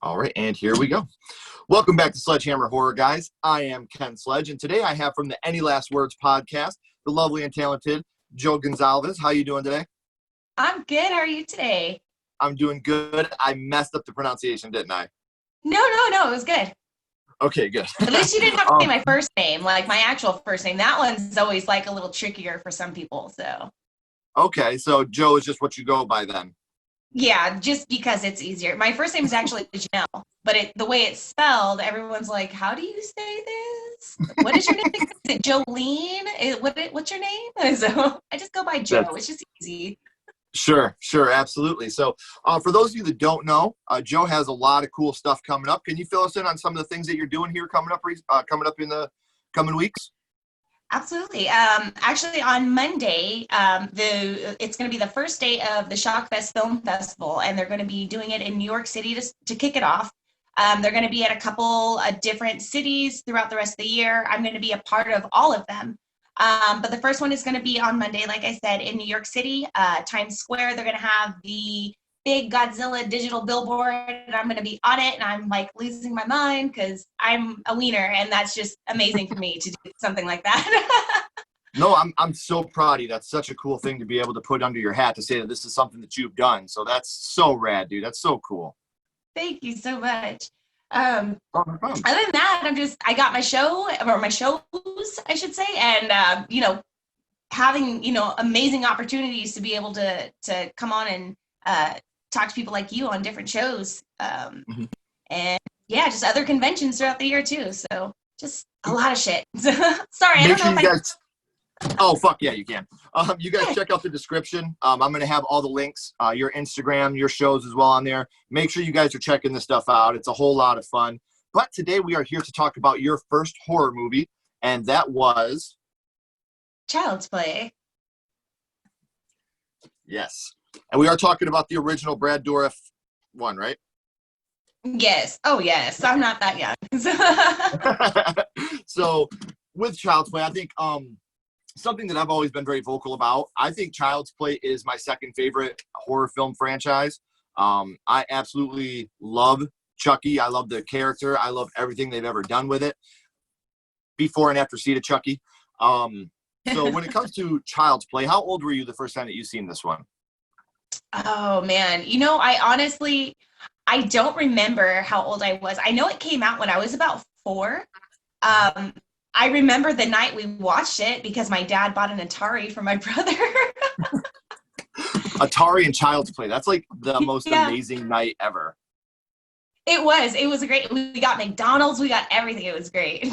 All right, and here we go. Welcome back to Sledgehammer Horror, guys. I am Ken Sledge, and today I have from the Any Last Words podcast, the lovely and talented Jo Gonsalves. How you doing today? I'm good. How are you today? I'm doing good. I messed up the pronunciation, didn't I? No, it was good. Okay, good. At least you didn't have to say my first name, like my actual first name. That one's always like a little trickier for some people, so. Okay, so Jo is just what you go by then. Yeah, just because it's easier. My first name is actually Janelle, but the way it's spelled, everyone's like, how do you say this? What is your name? Is it Jolene? What's your name? So I just go by Jo. It's just easy. Sure, absolutely. So for those of you that don't know, Jo has a lot of cool stuff coming up. Can you fill us in on some of the things that you're doing here coming up in the coming weeks? Absolutely. Actually, on Monday, it's going to be the first day of the Shockfest Film Festival, and they're going to be doing it in New York City to kick it off. They're going to be at a couple of different cities throughout the rest of the year. I'm going to be a part of all of them. But the first one is going to be on Monday, like I said, in New York City, Times Square. They're going to have the big Godzilla digital billboard, and I'm going to be on it, and I'm like losing my mind because I'm a wiener, and that's just amazing for me to do something like that. No, I'm so proud of you. That's such a cool thing to be able to put under your hat to say that this is something that you've done. So that's so rad, dude. That's so cool. Thank you so much. Other than that, I got my show, or my shows, I should say, and having amazing opportunities to be able to come on and talk to people like you on different shows, and yeah, just other conventions throughout the year too. So just a lot of shit. Sorry, I don't know if Oh, fuck yeah, you can. You guys check out the description. I'm going to have all the links, your Instagram, your shows as well on there. Make sure you guys are checking this stuff out. It's a whole lot of fun. But today we are here to talk about your first horror movie, and that was... Child's Play. Yes. And we are talking about the original Brad Dourif one, right? Yes. Oh, yes. I'm not that young. So with Child's Play, I think... something that I've always been very vocal about. I think Child's Play is my second favorite horror film franchise. I absolutely love Chucky. I love the character. I love everything they've ever done with it. Before and after Seed of Chucky. So when it comes to Child's Play, how old were you the first time that you seen this one? Oh, man. I don't remember how old I was. I know it came out when I was about 4. I remember the night we watched it because my dad bought an Atari for my brother. Atari and Child's Play. That's like the most amazing night ever. It was great. We got McDonald's. We got everything. It was great.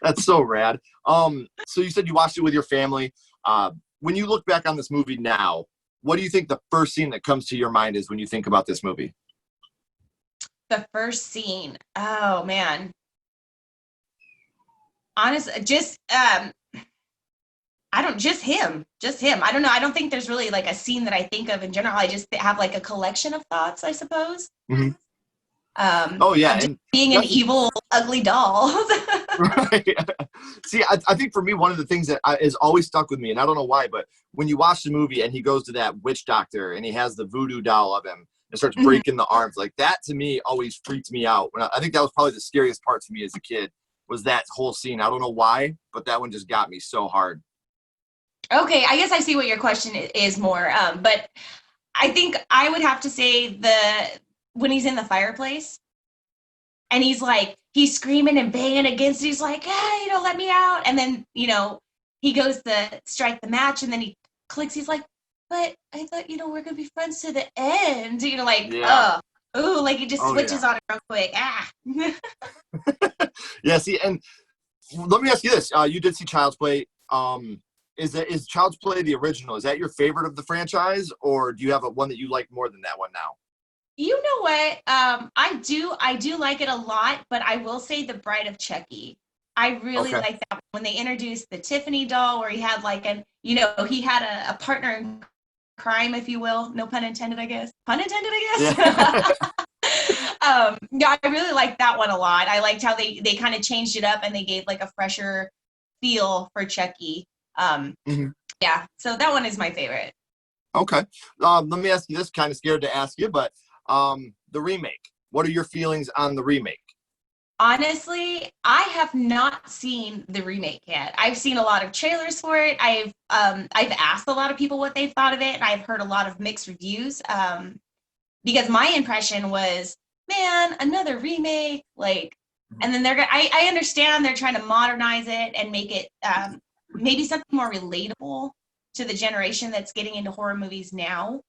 That's so rad. So you said you watched it with your family. When you look back on this movie now, what do you think the first scene that comes to your mind is when you think about this movie? The first scene. Oh, man. Honestly, just him. I don't know. I don't think there's really like a scene that I think of in general. I just have like a collection of thoughts, I suppose. Mm-hmm. Oh yeah, just being an evil, ugly doll. Right. See, I think for me, one of the things that is always stuck with me, and I don't know why, but when you watch the movie and he goes to that witch doctor and he has the voodoo doll of him and starts breaking the arms, like that to me always freaked me out. I think that was probably the scariest part to me as a kid. Was that whole scene. I don't know why, but that one just got me so hard. Okay, I guess I see what your question is more. But I think I would have to say when he's in the fireplace and he's screaming and banging against it, he's like, hey, let me out. And then, he goes to strike the match and then he clicks, he's like, but I thought, we're going to be friends to the end. Ooh, like it just switches on it real quick. Yeah, see, and let me ask you this. You did see Child's Play. Is Child's Play the original? Is that your favorite of the franchise, or do you have one that you like more than that one now? You know what? I do like it a lot, but I will say The Bride of Chucky. I really Okay. like that when they introduced the Tiffany doll, where he had like he had a partner in crime, if you will. No pun intended, I guess. Pun intended, Yeah. I guess. Yeah, I really liked that one a lot. I liked how they kind of changed it up and they gave like a fresher feel for Chucky. Um, Mhm. yeah, so that one is my favorite. Okay. Let me ask you this. Kind of scared to ask you, but the remake. What are your feelings on the remake? Honestly, I have not seen the remake yet. I've seen a lot of trailers for it. I've asked a lot of people what they thought of it, and I've heard a lot of mixed reviews. Because my impression was, man, another remake, like, and then they're gonna. I understand they're trying to modernize it and make it maybe something more relatable to the generation that's getting into horror movies now,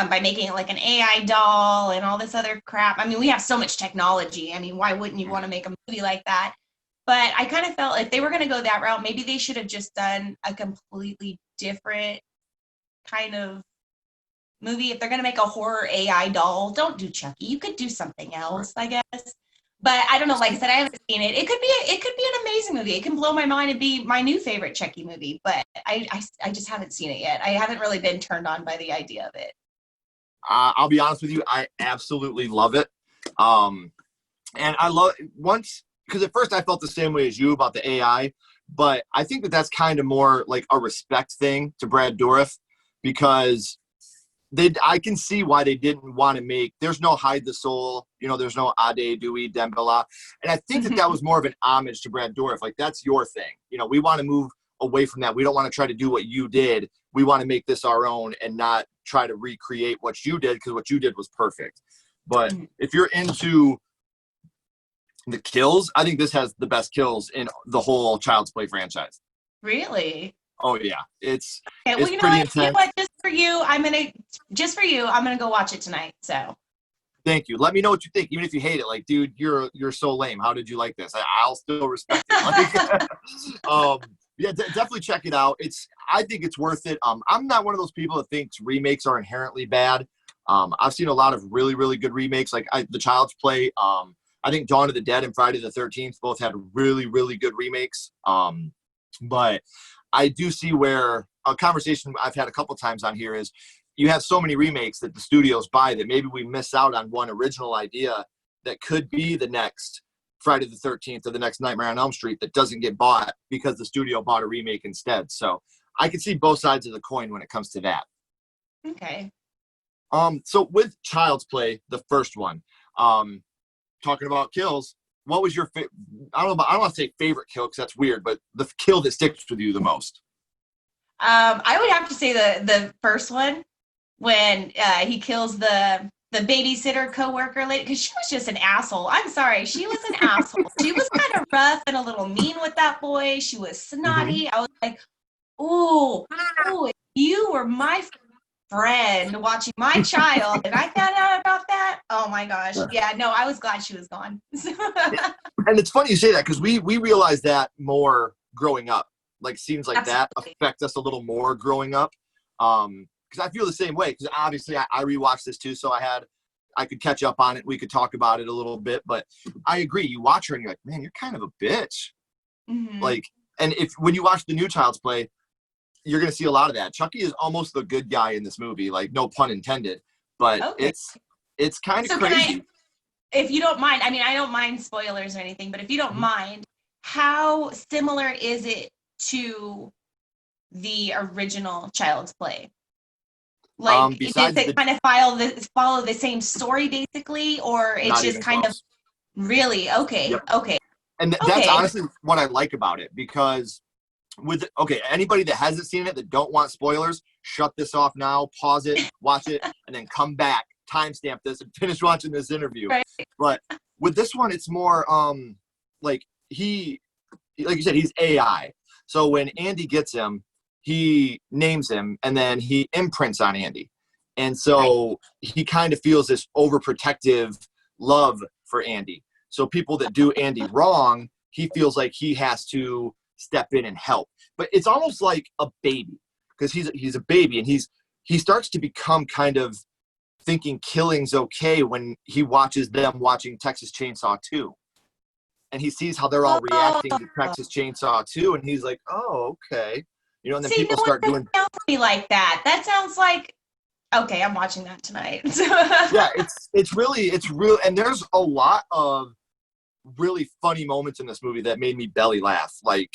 by making it like an AI doll and all this other crap. I mean, we have so much technology. I mean, why wouldn't you want to make a movie like that? But I kind of felt if they were going to go that route, maybe they should have just done a completely different kind of movie. If they're going to make a horror AI doll, don't do Chucky. You could do something Right. else, I guess. But I don't know. Like I said, I haven't seen it. It could be an amazing movie. It can blow my mind and be my new favorite Chucky movie. But I just haven't seen it yet. I haven't really been turned on by the idea of it. I'll be honest with you. I absolutely love it. And I love once because at first I felt the same way as you about the AI, but I think that that's kind of more like a respect thing to Brad Dourif because I can see why they didn't want to make. There's no hide the soul, there's no Ade Dewey Dembele, and I think that was more of an homage to Brad Dourif. Like that's your thing. We want to move away from that. We don't want to try to do what you did. We want to make this our own and not try to recreate what you did because what you did was perfect. But if you're into the kills, I think this has the best kills in the whole Child's Play franchise. Really? Oh yeah, it's Okay, well, it's pretty you know intense. what? Just for you, I'm gonna go watch it tonight. So Thank you. Let me know what you think, even if you hate it. Like, dude, you're so lame. How did you like this? I'll still respect it. Like, yeah, definitely check it out. I think it's worth it. I'm not one of those people that thinks remakes are inherently bad. I've seen a lot of really, really good remakes, like the Child's Play. I think Dawn of the Dead and Friday the 13th both had really, really good remakes. But I do see where a conversation I've had a couple times on here is you have so many remakes that the studios buy that maybe we miss out on one original idea that could be the next Friday the 13th or the next Nightmare on Elm Street that doesn't get bought because the studio bought a remake instead. So I can see both sides of the coin when it comes to that. okay. So with Child's Play, the first one, talking about kills, what was your I don't want to say favorite kill because that's weird, but the kill that sticks with you the most? I would have to say the first one when he kills the babysitter coworker lady because she was just an asshole. I'm sorry, she was an asshole. She was kind of rough and a little mean with that boy. She was Mm-hmm. snotty. I was like, ooh, ooh, if you were my friend watching my child and I found out about that, oh my gosh. Yeah, no, I was glad she was gone. And it's funny you say that because we realize that more growing up. Like scenes like that Absolutely. affect us a little more growing up. Because I feel the same way. Because obviously I rewatched this too, so I could catch up on it. We could talk about it a little bit. But I agree. You watch her and you're like, man, you're kind of a bitch. Hmm. Like, and if when you watch the new Child's Play, you're gonna see a lot of that. Chucky is almost the good guy in this movie. Like, no pun intended. But Okay. it's kind of So can I, crazy. if you don't mind, I mean, I don't mind spoilers or anything, but if you don't Mhm. mind, how similar is it to the original Child's Play? Like, does Besides it the kind of follow the same story basically, or it's not just even kind of close. really okay, Yep. okay, And that's okay, honestly what I like about it because anybody that hasn't seen it that don't want spoilers, shut this off now, pause it, watch it, and then come back, timestamp this, and finish watching this interview. right, But with this one, it's more like like you said, he's AI. So when Andy gets him, he names him and then he imprints on Andy. And right, so he kind of feels this overprotective love for Andy. So people that do Andy wrong, he feels like he has to step in and help. But it's almost like a baby because he's a baby and he starts to become kind of thinking killing's okay when he watches them watching Texas Chainsaw 2. And he sees how they're all reacting to Texas Chainsaw 2, and he's like, oh, okay. You know, and then See, people no one start doing. sounds to me like that. That sounds like, okay, I'm watching that tonight. Yeah, it's real, and there's a lot of really funny moments in this movie that made me belly laugh. Like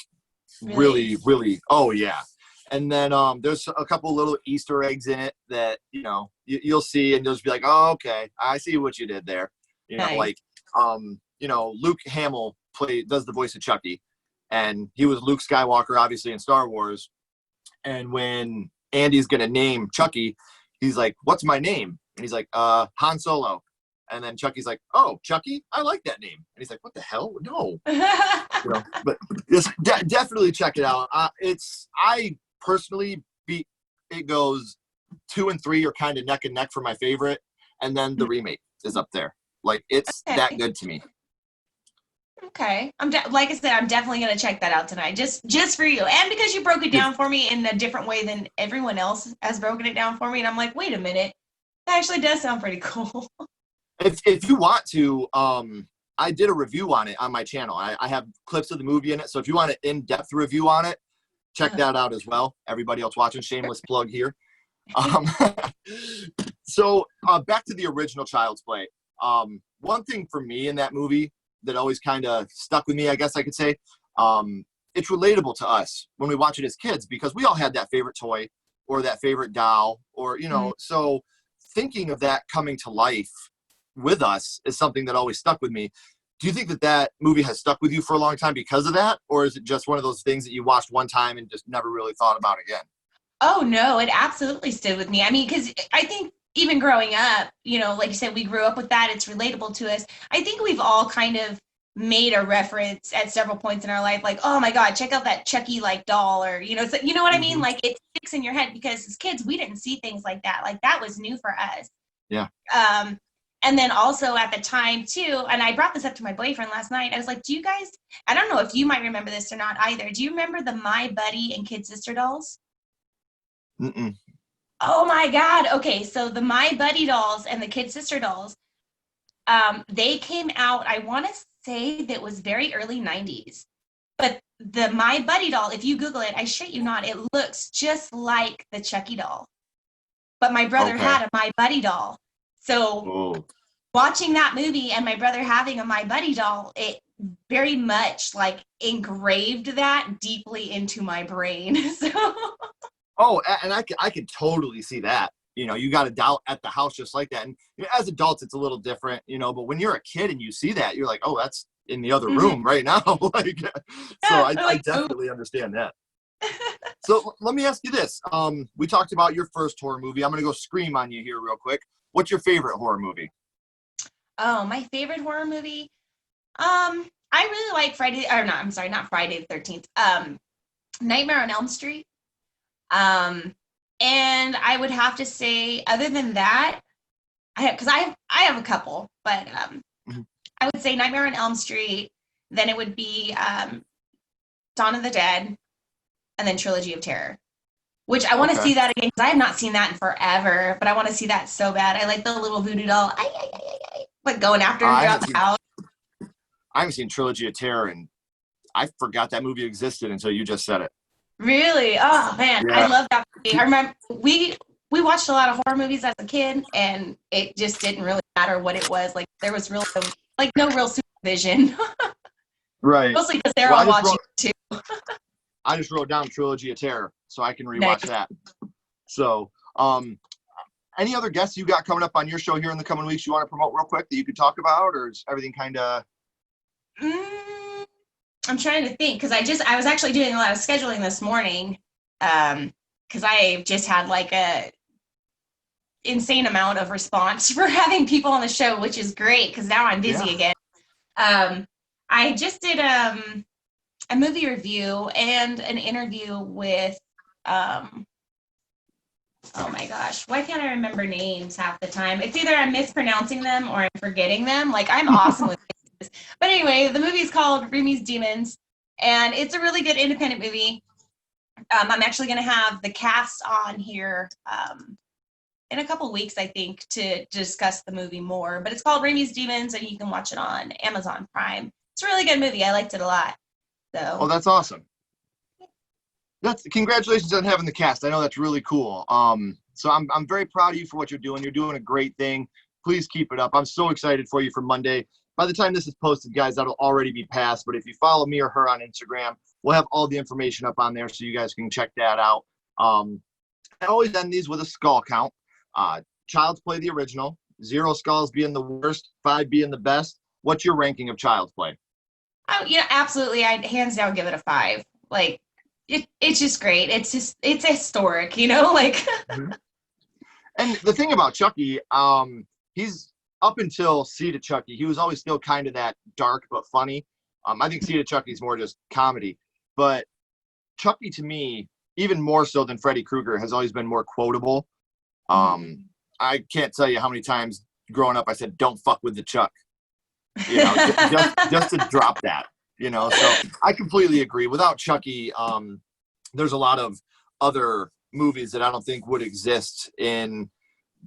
really, really. Oh yeah. And then there's a couple little Easter eggs in it that you'll see, and you'll just be like, oh, okay, I see what you did there. Nice. Like Luke Hamill does the voice of Chucky, and he was Luke Skywalker, obviously, in Star Wars. And when Andy's gonna name Chucky, he's like, "What's my name?" And he's like, Han Solo." And then Chucky's like, "Oh, Chucky, I like that name." And he's like, "What the hell? No." But just definitely check it out. I personally it goes 2 and 3 are kind of neck and neck for my favorite, and then the remake is up there. Like it's that good to me. Okay, like I said, I'm definitely gonna check that out tonight, just for you, and because you broke it down for me in a different way than everyone else has broken it down for me, and I'm like, wait a minute, that actually does sound pretty cool. If you want to, I did a review on it on my channel. I have clips of the movie in it, so if you want an in-depth review on it, check that out as well. Everybody else watching, shameless plug here. So back to the original Child's Play. One thing for me in that movie that always kind of stuck with me, I guess I could say, it's relatable to us when we watch it as kids, because we all had that favorite toy or that favorite doll, or so thinking of that coming to life with us is something that always stuck with me. Do you think that movie has stuck with you for a long time because of that, or is it just one of those things that you watched one time and just never really thought about again? Oh no, it absolutely stood with me. I mean, because I think even growing up, like you said, we grew up with that. It's relatable to us. I think we've all kind of made a reference at several points in our life, like, oh my God, check out that Chucky like doll, or so, you know what I mean? Like it sticks in your head because as kids, we didn't see things like that. Like that was new for us. Yeah. And then also at the time too, and I brought this up to my boyfriend last night. I was like, do you guys? I don't know if you might remember this or not either. Do you remember the My Buddy and Kid Sister dolls? Mm-mm. Oh my God. Okay, so the My Buddy dolls and the Kid Sister dolls, they came out, I want to say that was very early 90s. But the My Buddy doll, if you Google it, I shit you not, it looks just like the Chucky doll. But my brother had a My Buddy doll. So watching that movie and my brother having a My Buddy doll, it very much like engraved that deeply into my brain. So Oh, and I could totally see that. You got a doll at the house just like that. And as adults, it's a little different, but when you're a kid and you see that, you're like, oh, that's in the other room right now. Like, so I definitely understand that. So let me ask you this. We talked about your first horror movie. I'm going to go scream on you here real quick. What's your favorite horror movie? Oh, my favorite horror movie? I really like not Friday the 13th. Nightmare on Elm Street. And I would have to say, other than that, I have a couple, but I would say Nightmare on Elm Street. Then it would be Dawn of the Dead, and then Trilogy of Terror, which I want to see that again because I have not seen that in forever. But I want to see that so bad. I like the little voodoo doll, like going after him throughout the house. I haven't seen Trilogy of Terror, and I forgot that movie existed until you just said it. Really? Oh man, yeah. I love that movie. I remember we watched a lot of horror movies as a kid, and it just didn't really matter what it was. Like there was no real supervision. Right. Mostly because they're all watching too. I just wrote down Trilogy of Terror so I can rewatch that. So, any other guests you got coming up on your show here in the coming weeks you want to promote real quick that you could talk about, or is everything kind of? I'm trying to think because I was actually doing a lot of scheduling this morning because I just had like a insane amount of response for having people on the show, which is great because now I'm busy again. I just did a movie review and an interview with oh my gosh, why can't I remember names half the time? It's either I'm mispronouncing them or I'm forgetting them. Like I'm awesome with this. But anyway, the movie is called Rumi's Demons, and it's a really good independent movie. I'm actually going to have the cast on here in a couple weeks, I think, to discuss the movie more. But it's called Raimi's Demons, and you can watch it on Amazon Prime. It's a really good movie. I liked it a lot. So. Oh, that's awesome. Congratulations on having the cast. I know that's really cool. So I'm very proud of you for what you're doing. You're doing a great thing. Please keep it up. I'm so excited for you for Monday. By the time this is posted, guys, that'll already be passed. But if you follow me or her on Instagram, we'll have all the information up on there so you guys can check that out. I always end these with a skull count. Child's Play, the original, 0 skulls being the worst, 5 being the best. What's your ranking of Child's Play? Absolutely. I'd hands down give it a 5. Like, it's just great. It's historic, like. Mm-hmm. And the thing about Chucky, he's up until Seed of Chucky, he was always still kind of that dark but funny. I think Seed of Chucky is more just comedy, but Chucky to me, even more so than Freddy Krueger, has always been more quotable. I can't tell you how many times growing up I said, "Don't fuck with the Chuck," just to drop that. So I completely agree. Without Chucky, there's a lot of other movies that I don't think would exist in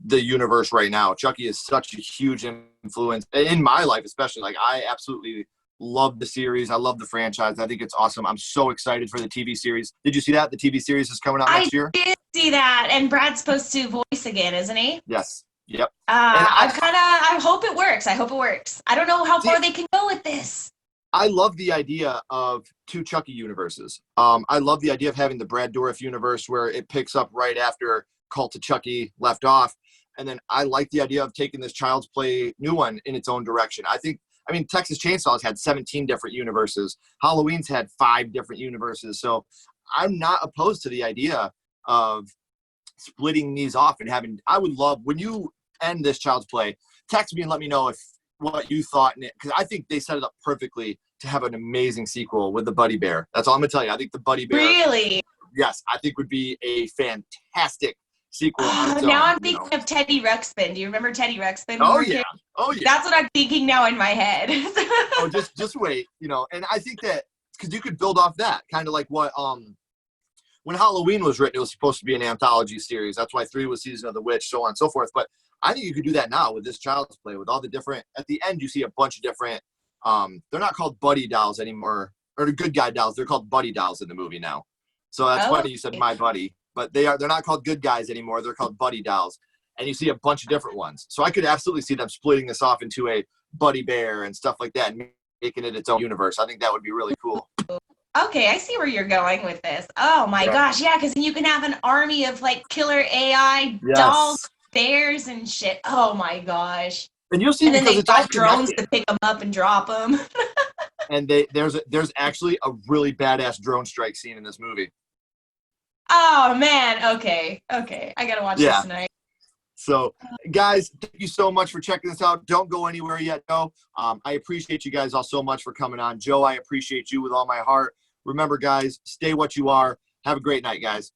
the universe right now. Chucky is such a huge influence in my life, especially. Like, I absolutely love the series. I love the franchise. I think it's awesome. I'm so excited for the TV series. Did you see that? The TV series is coming out next year. I did see that, and Brad's supposed to voice again, isn't he? Yes. Yep. I hope it works. I don't know how far they can go with this. I love the idea of 2 Chucky universes. I love the idea of having the Brad Dourif universe where it picks up right after Cult of Chucky left off. And then I like the idea of taking this Child's Play new one in its own direction. Texas Chainsaw has had 17 different universes. Halloween's had 5 different universes. So I'm not opposed to the idea of splitting these off and I would love, when you end this Child's Play, text me and let me know what you thought in it, because I think they set it up perfectly to have an amazing sequel with the Buddy Bear. That's all I'm gonna tell you. I think the Buddy Bear, really, yes, I think would be a fantastic sequel. Now I'm thinking of Teddy Ruxpin. Do you remember Teddy Ruxpin? Oh yeah. That's what I'm thinking now in my head. Oh, just wait, and I think that because you could build off that, kind of like what when Halloween was written, it was supposed to be an anthology series. That's why 3 was Season of the Witch, so on and so forth. But I think you could do that now with this Child's Play, with all the different, at the end, you see a bunch of different, they're not called buddy dolls anymore, or the good guy dolls. They're called buddy dolls in the movie now. So that's funny you said my buddy, but they're not called good guys anymore. They're called buddy dolls. And you see a bunch of different ones. So I could absolutely see them splitting this off into a Buddy Bear and stuff like that and making it its own universe. I think that would be really cool. Okay, I see where you're going with this. Oh my gosh, yeah, because then you can have an army of like killer AI dolls, bears, and shit. Oh my gosh! And you'll see, and then because they it's all got drones connected. to pick them up and drop them. And there's actually a really badass drone strike scene in this movie. Oh man, okay, I gotta watch this tonight. So, guys, thank you so much for checking this out. Don't go anywhere yet, though. I appreciate you guys all so much for coming on. Joe, I appreciate you with all my heart. Remember, guys, stay what you are. Have a great night, guys.